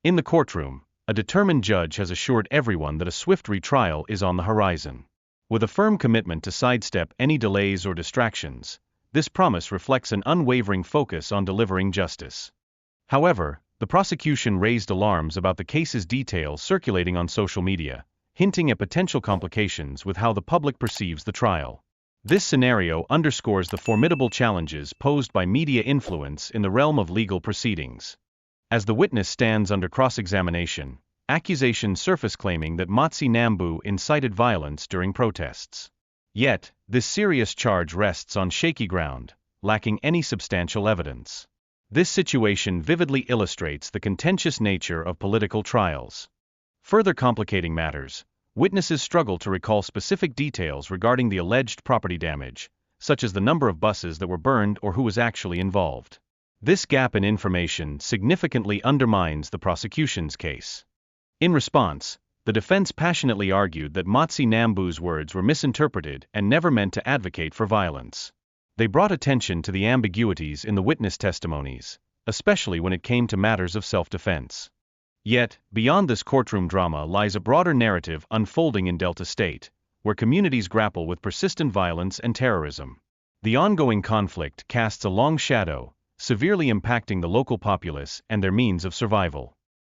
In the courtroom, a determined judge has assured everyone that a swift retrial is on the horizon. With a firm commitment to sidestep any delays or distractions, this promise reflects an unwavering focus on delivering justice. However, the prosecution raised alarms about the case's details circulating on social media, hinting at potential complications with how the public perceives the trial. This scenario underscores the formidable challenges posed by media influence in the realm of legal proceedings. As the witness stands under cross-examination, accusations surface claiming that Mazi Nnamdi incited violence during protests. Yet, this serious charge rests on shaky ground, lacking any substantial evidence. This situation vividly illustrates the contentious nature of political trials. Further complicating matters, witnesses struggle to recall specific details regarding the alleged property damage, such as the number of buses that were burned or who was actually involved. This gap in information significantly undermines the prosecution's case. In response, the defense passionately argued that Mazi Nnamdi's words were misinterpreted and never meant to advocate for violence. They brought attention to the ambiguities in the witness testimonies, especially when it came to matters of self-defense. Yet, beyond this courtroom drama lies a broader narrative unfolding in Delta State, where communities grapple with persistent violence and terrorism. The ongoing conflict casts a long shadow, severely impacting the local populace and their means of survival.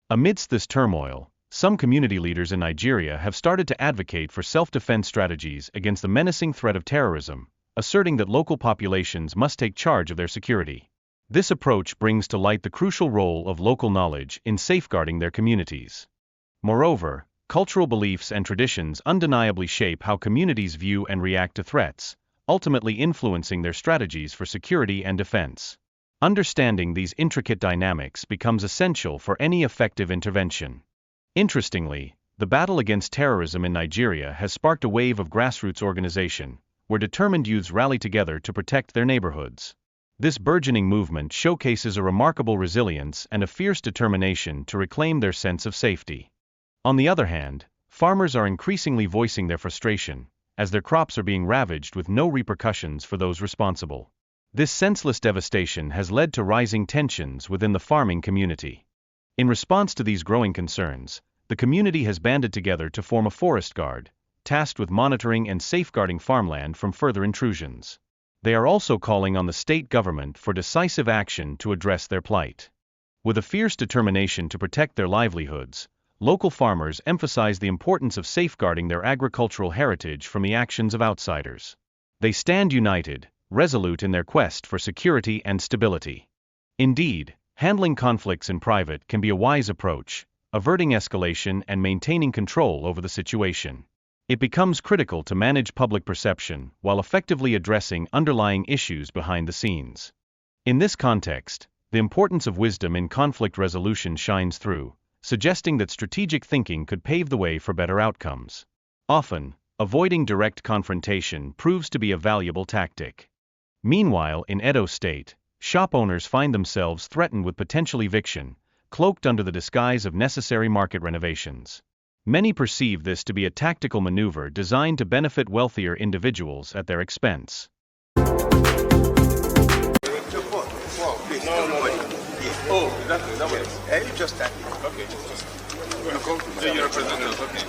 Amidst this turmoil, some community leaders in Nigeria have started to advocate for self-defense strategies against the menacing threat of terrorism, asserting that local populations must take charge of their security. This approach brings to light the crucial role of local knowledge in safeguarding their communities. Moreover, cultural beliefs and traditions undeniably shape how communities view and react to threats, ultimately influencing their strategies for security and defense. Understanding these intricate dynamics becomes essential for any effective intervention. Interestingly, the battle against terrorism in Nigeria has sparked a wave of grassroots organization, where determined youths rally together to protect their neighborhoods. This burgeoning movement showcases a remarkable resilience and a fierce determination to reclaim their sense of safety. On the other hand, farmers are increasingly voicing their frustration, as their crops are being ravaged with no repercussions for those responsible. This senseless devastation has led to rising tensions within the farming community. In response to these growing concerns, the community has banded together to form a forest guard, tasked with monitoring and safeguarding farmland from further intrusions. They are also calling on the state government for decisive action to address their plight. With a fierce determination to protect their livelihoods, local farmers emphasize the importance of safeguarding their agricultural heritage from the actions of outsiders. They stand united, resolute in their quest for security and stability. Indeed, handling conflicts in private can be a wise approach, averting escalation and maintaining control over the situation. It becomes critical to manage public perception while effectively addressing underlying issues behind the scenes. In this context, the importance of wisdom in conflict resolution shines through, suggesting that strategic thinking could pave the way for better outcomes. Often, avoiding direct confrontation proves to be a valuable tactic. Meanwhile, in Edo State, shop owners find themselves threatened with potential eviction, cloaked under the disguise of necessary market renovations. Many perceive this to be a tactical maneuver designed to benefit wealthier individuals at their expense. Oh, exactly. That was. You just that. Okay. So you represent us, okay.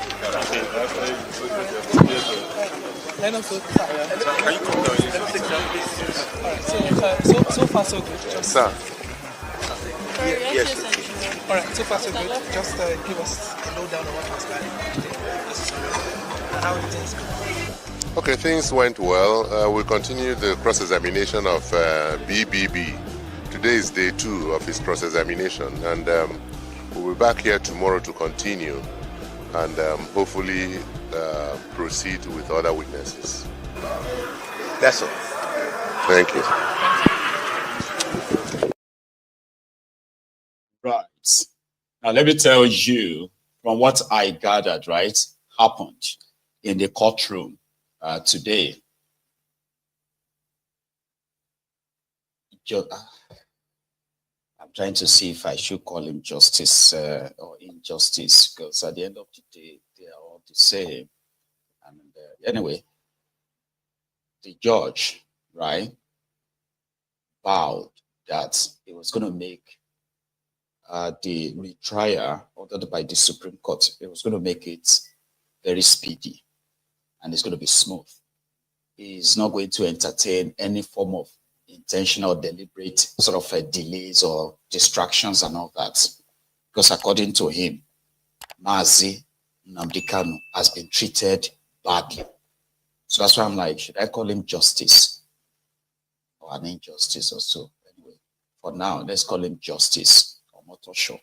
Hello, sir. Can you come down? Alright, so far so good. Just, Sir. yes. Alright, so far so good. Just give us a lowdown on what was like today. How it is. Okay, things went well. We continued the cross-examination of BBB. Today is day 2 of his cross-examination, and we'll be back here tomorrow to continue and hopefully proceed with other witnesses. That's all. Thank you. Right. Now let me tell you from what I gathered, right, happened in the courtroom today. I'm trying to see if I should call him justice or injustice, because at the end of the day, they are all the same. And anyway, the judge, right, vowed that he was going to make the retrial ordered by the Supreme Court, it was going to make it very speedy and it's going to be smooth. He's not going to entertain any form of intentional, deliberate sort of delays or distractions and all that. Because according to him, Mazi Nnamdi Kanu has been treated badly. So that's why I'm like, should I call him justice or an injustice or so? Anyway, for now, let's call him justice or motor show.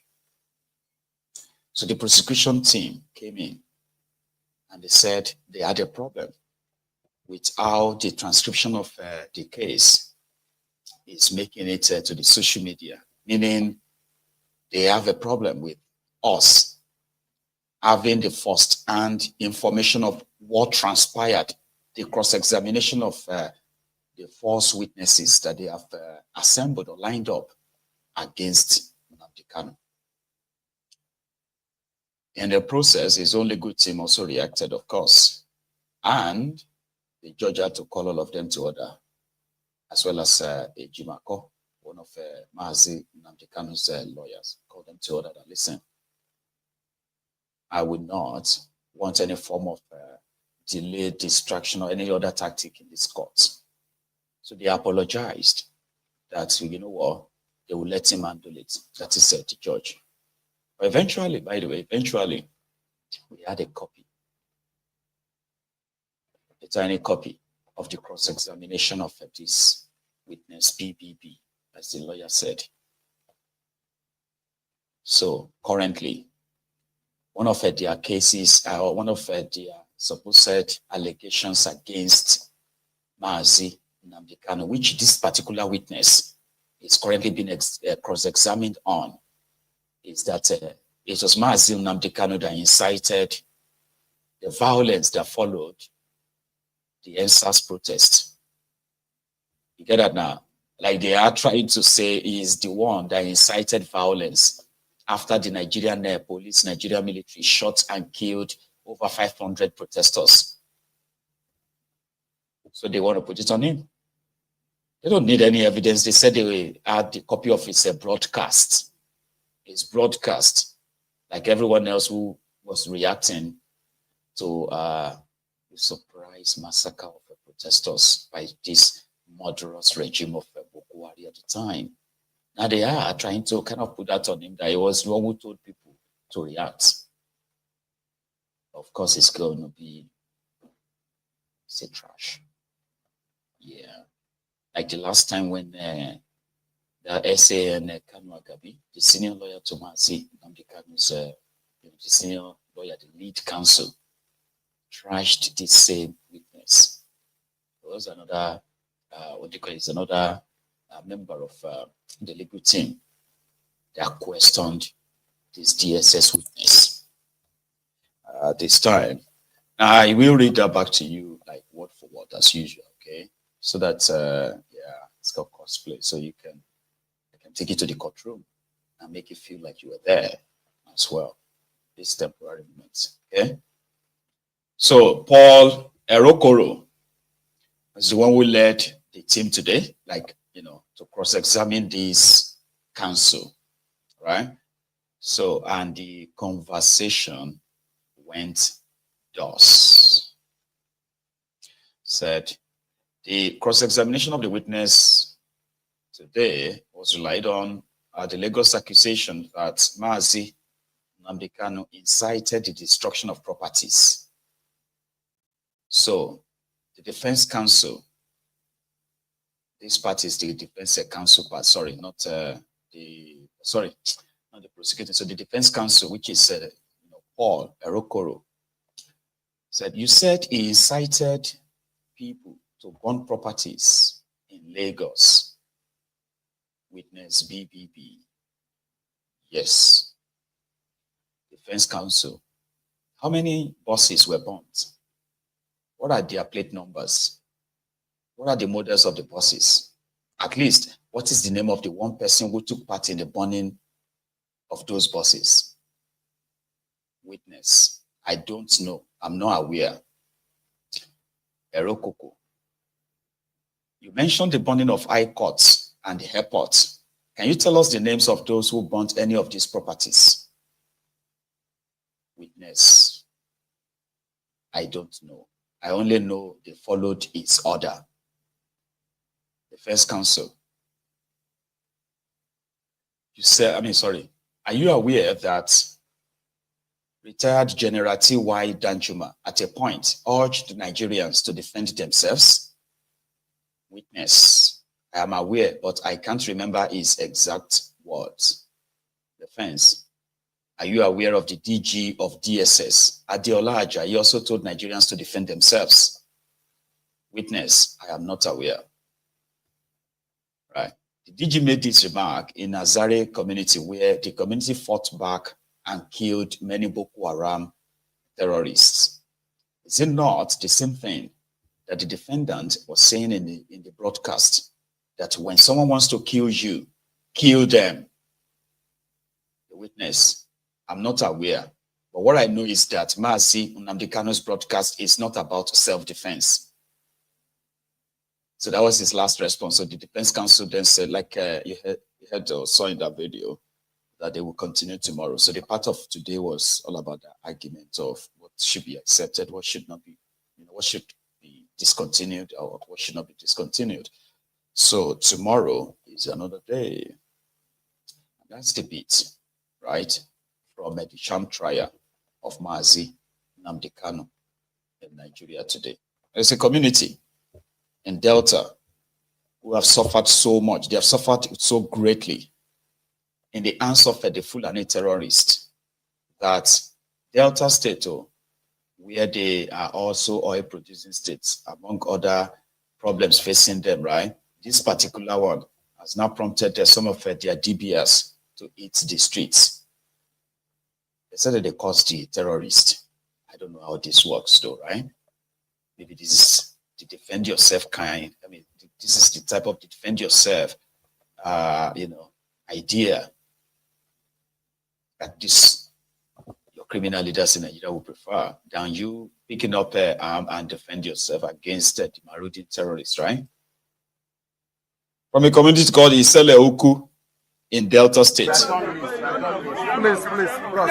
So the prosecution team came in and they said they had a problem with how the transcription of the case is making it to the social media, meaning they have a problem with us having the first-hand information of what transpired, the cross-examination of the false witnesses that they have assembled or lined up against Nnamdi Kanu. In the process, his only good team also reacted, of course, and the judge had to call all of them to order, as well as Ejimako, one of Mazi Nnamdi Kanu's lawyers, called them to order that, listen, I would not want any form of delay, distraction, or any other tactic in this court. So they apologized that, you know what, they will let him handle it. That is the judge. But eventually, by the way, we had a copy, a tiny copy of the cross-examination of this witness, BBB, as the lawyer said. So currently, one of their cases, or one of their supposed allegations against Mazi Nnamdi Kanu, which this particular witness is currently being cross-examined on, is that it was Mazi Nnamdi Kanu that incited the violence that followed the NSAS protest. You get that now? Like they are trying to say he is the one that incited violence after the Nigerian police, Nigerian military shot and killed over 500 protesters. So they want to put it on him. They don't need any evidence. They said they had the copy of his broadcast. His broadcast, like everyone else who was reacting to the surprise massacre of the protesters by this murderous regime of Boko Haram at the time. Now they are trying to kind of put that on him that he was the one who told people to react. Of course, it's going to be, say, trash. Yeah. Like the last time when the SA and Kanu Agabi, the senior lawyer to Mazi Nnamdi Kanu's, the senior lawyer, the lead counsel, trashed the same witness. There was another, what do you call it, another member of the legal team that questioned this DSS witness this time. I will read that back to you, like word for word, as usual, okay? So that, yeah, it's got cosplay, so you can take it to the courtroom and make you feel like you were there as well. This temporary moment, okay? So Paul Erokoro is the one who led the team today, like, you know, to cross-examine this counsel, right? So, and the conversation went thus. Said, the cross-examination of the witness today was relied on the Lagos accusation that Mazi Nnamdi Kanu incited the destruction of properties. So, the defense counsel, this part is the defense counsel part, sorry, not the prosecutor. So the defense counsel, which is Paul Erokoro, said, you said he incited people to burn properties in Lagos. Witness BBB. Yes. Defense counsel. How many buses were burnt? What are their plate numbers? What are the models of the buses? At least, what is the name of the one person who took part in the burning of those buses? Witness. I don't know. I'm not aware. Erokoko. You mentioned the burning of high courts and the airport Can you tell us the names of those who burnt any of these properties? Witness. I don't know. I only know they followed its order. Defense counsel. You said, are you aware that retired General T.Y. Danjuma at a point urged the Nigerians to defend themselves? Witness. I am aware, but I can't remember his exact words. Defense. Are you aware of the DG of DSS, Adeola Ajayi? He also told Nigerians to defend themselves. Witness. I am not aware. Right. The DG made this remark in Azare community, where the community fought back and killed many Boko Haram terrorists. Is it not the same thing that the defendant was saying in the broadcast, that when someone wants to kill you, kill them? The witness, I'm not aware, but what I know is that Mazi Nnamdi Kanu's broadcast is not about self-defense. So that was his last response. So the defense counsel then said, like you heard or saw in that video, that they will continue tomorrow. So the part of today was all about the argument of what should be accepted, what should not be, what should be discontinued, or what should not be discontinued. So tomorrow is another day. And that's the bit, right, from the sham trial of Mazi Nnamdi Kanu in Nigeria today. There's a community in Delta who have suffered so much. They have suffered so greatly in the hands of the Fulani terrorists, that Delta State, where they are also oil producing states, among other problems facing them, right? This particular one has now prompted some of their DBS to hit the streets. They said that they caused the terrorists. I don't know how this works though, right? Maybe this is the defend yourself kind. This is the type of defend yourself, idea that your criminal leaders in Nigeria will prefer than you picking up an arm and defend yourself against the marauding terrorists, right? From a community called Isele Uku in Delta State. Please, bros.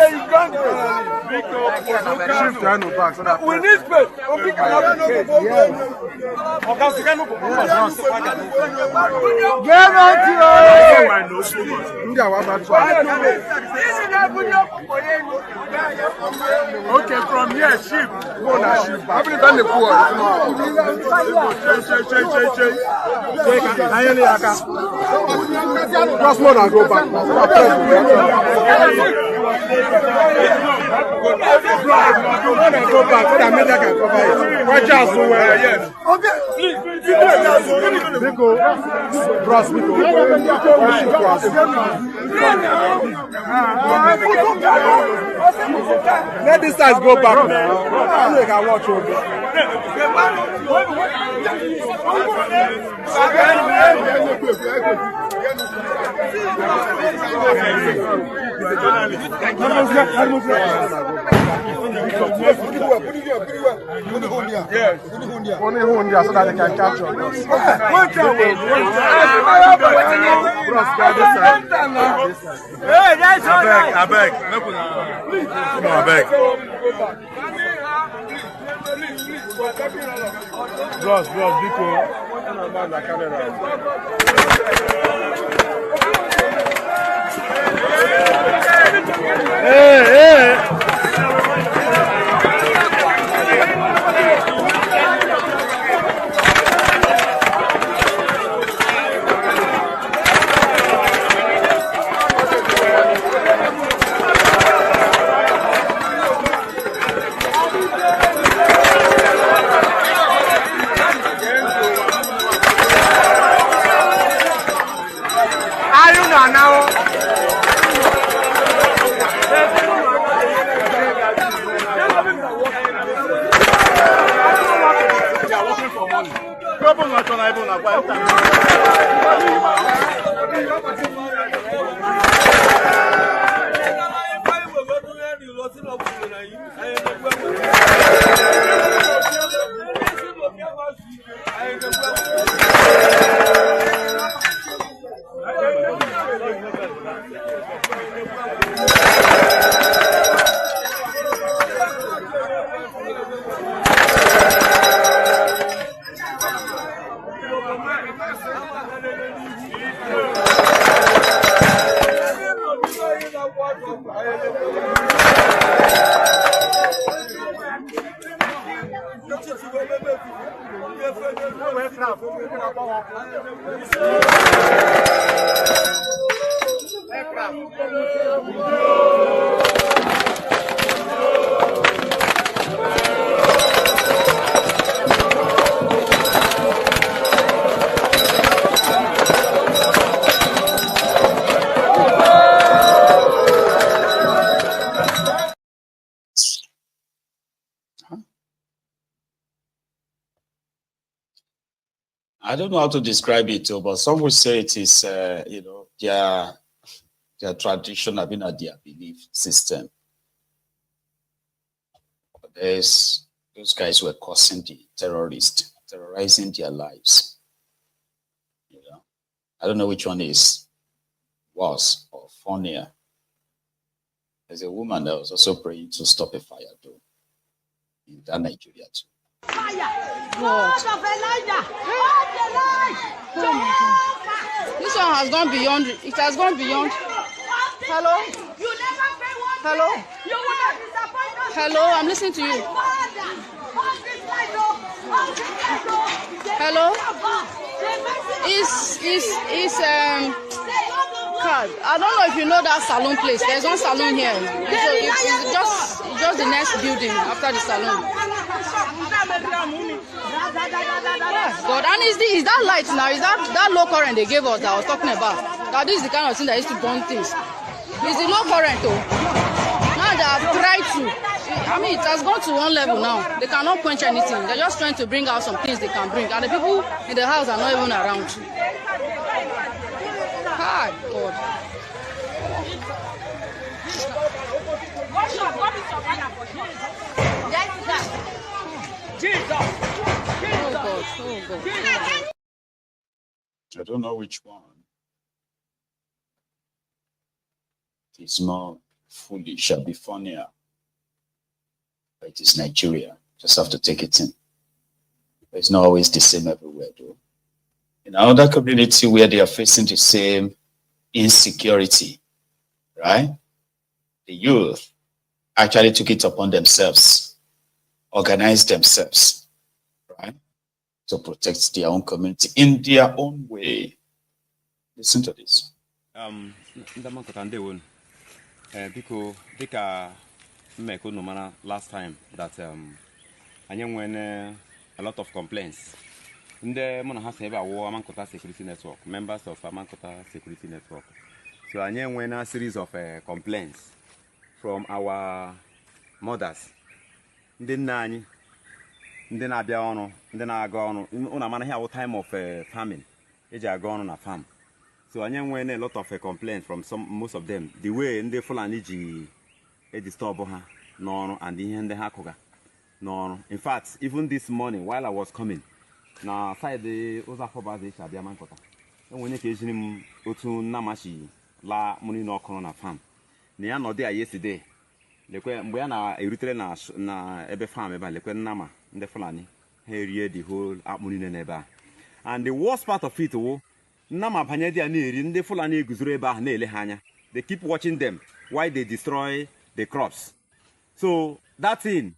Shift your hand back so that we need space. Okay, from here, shift. How many times they cross more and go back. Go back so that media can cover it. Watch out somewhere. Yes. Okay. Nico, cross Nico. Let these guys go back now. You can watch over. Only Hundia so that they can capture us. I beg. Bros, Nico. Hey. Are you now? I don't know how to describe it, but some would say it is, their tradition, I mean, their belief system. But those guys were causing the terrorists, terrorizing their lives. I don't know which one is worse or funnier. There's a woman that was also praying to stop a fire, though, in that Nigeria too. Fire! God of Elijah! This one has gone beyond. It has gone beyond. Hello? Hello? Hello, I'm listening to you. Hello? Card. I don't know if you know that salon place. There's one salon here. It's just the next building after the salon. God, and is that light now? Is that low current they gave us that I was talking about? That this is the kind of thing that used to burn things. It's the low current though. Now they have tried to. I mean, it has gone to one level now. They cannot quench anything. They're just trying to bring out some things they can bring. And the people in the house are not even around. Hi, God. Oh God. I don't know which one is more foolish, shall be funnier. But it is Nigeria. Just have to take it in. But it's not always the same everywhere, though. In another community where they are facing the same insecurity, right? The youth actually took it upon themselves, organized themselves, right? To protect their own community in their own way. Listen to this. Last time that I when a lot of complaints. The Amankota Security Network, members of Amankota Security Network. So I when a series of complaints from our mothers. Then I be on, then I go on. On a man here time of farming. I go on a farm. So I when a lot of complaints from most of them. The way in the Fulani disturb her, no, and the Hakoga. No, in fact, even this morning while I was coming, now side the Ozafoba de Shabiamankota. And when occasionally Otu Namashi La Munino Corona farm. Near no there yesterday. Lequena Eritrea na Ebe farm about Lequen Nama, the Fulani, here the whole Apmunina neba. And the worst part of it, Nama Panedia near in the Fulani Guzureba Nelehanya. They keep watching them while they destroy the crops. So that's in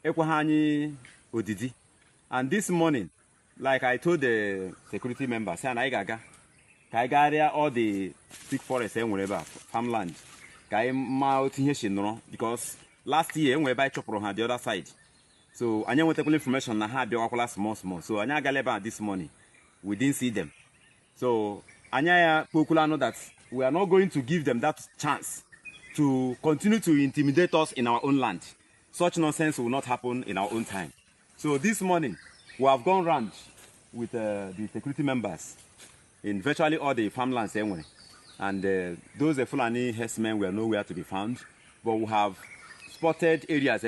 Ekwahani Odidi. And this morning, like I told the security members, and I gaga all the thick forests and whatever, farmland. Because last year we buy chopper on the other side. So I know technical information I had the small. So I galeba this morning. We didn't see them. So Anya Pokula know that we are not going to give them that chance to continue to intimidate us in our own land. Such nonsense will not happen in our own time. So this morning, we have gone round with the security members in virtually all the farmlands anyway. And those Fulani herdsmen were nowhere to be found, but we have spotted areas.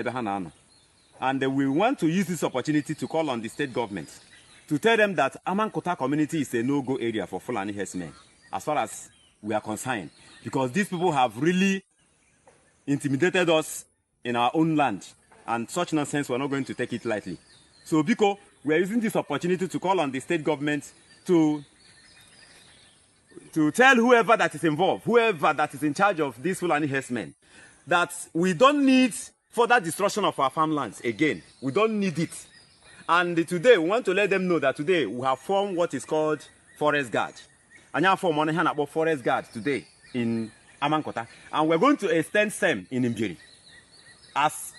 And we want to use this opportunity to call on the state government to tell them that Amankota community is a no-go area for Fulani herdsmen, as far as we are concerned. Because these people have really intimidated us in our own land, and such nonsense we're not going to take it lightly. So Biko, we are using this opportunity to call on the state government to to tell whoever that is involved, whoever that is in charge of these Fulani herdsmen, that we don't need further destruction of our farmlands again. We don't need it. And today, we want to let them know that today we have formed what is called Forest Guard. And you have formed about Forest Guard today in Amankota. And we're going to extend SEM in Imbiri. As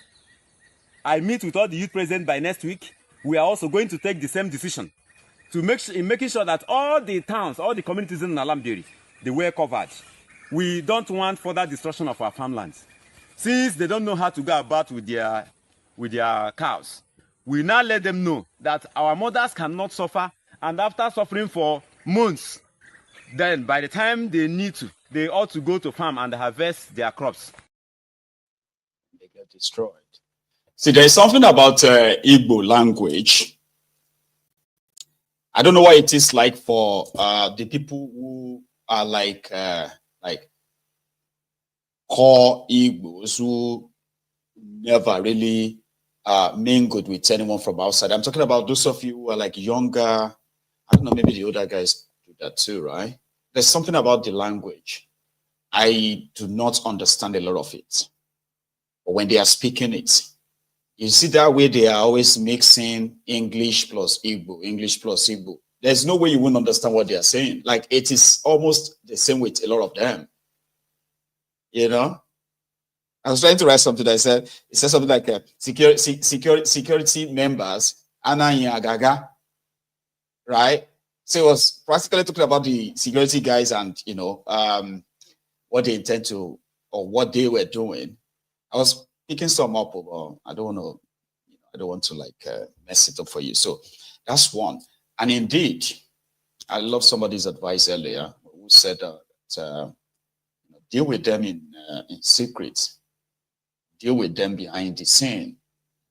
I meet with all the youth present by next week, we are also going to take the same decision to making sure that all the towns, all the communities in Alambiri, they were covered. We don't want further destruction of our farmlands. Since they don't know how to go about with their cows, we now let them know that our mothers cannot suffer, and after suffering for months, then by the time they need to, they ought to go to farm and harvest their crops. They get destroyed. See, there's something about Igbo language. I don't know what it is like for the people who are like core Igbos who never really mingled with anyone from outside. I'm talking about those of you who are like younger. I don't know, maybe the older guys do that too, right? There's something about the language. I do not understand a lot of it. But when they are speaking it, you see that way they are always mixing English plus Igbo, English plus Igbo. There's no way you wouldn't understand what they are saying. Like, it is almost the same with a lot of them. You know? I was trying to write something that it said something like security members, Ananya, right? So it was practically talking about the security guys and, you know, what they intend to, or what they were doing. I was picking some up, but I don't know, I don't want to like mess it up for you. So that's one. And indeed, I love somebody's advice earlier who said deal with them in secret, deal with them behind the scene,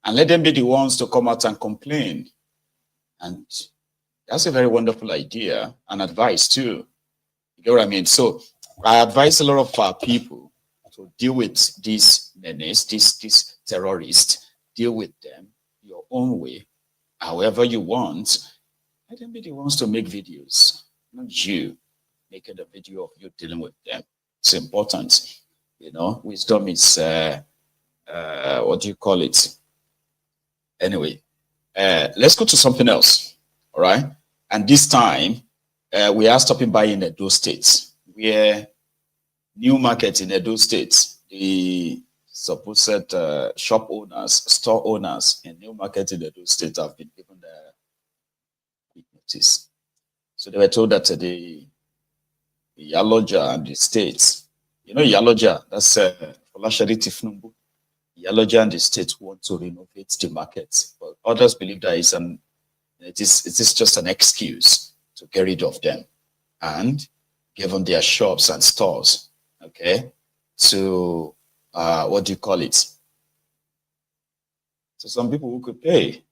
and let them be the ones to come out and complain. And that's a very wonderful idea and advice too. You get what I mean? So I advise a lot of our people to deal with these menace, these terrorists, deal with them your own way, however you want. Let them be the ones to make videos, not you making a video of you dealing with them. It's important. You know, wisdom is, what do you call it? Anyway, let's go to something else, all right? And this time, we are stopping by in Edo State, where new market in Edo State, the supposed shop owners, store owners in new market in Edo State have been given the notice. So they were told that the Yaloja and the states, you know, Yaloja, that's Olashari Tifnumbu. Yaloja and the state want to renovate the market, but others believe that it is just an excuse to get rid of them and give them their shops and stores, okay, to what do you call it? So some people who could pay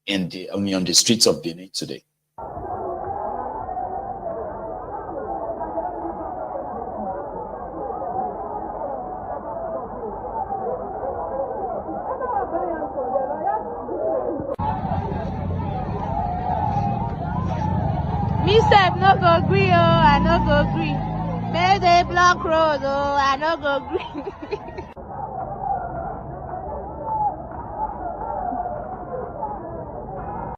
on the streets of Benin today. Me sef no go gree, oh, I no go gree. May they block road, oh, I no go gree.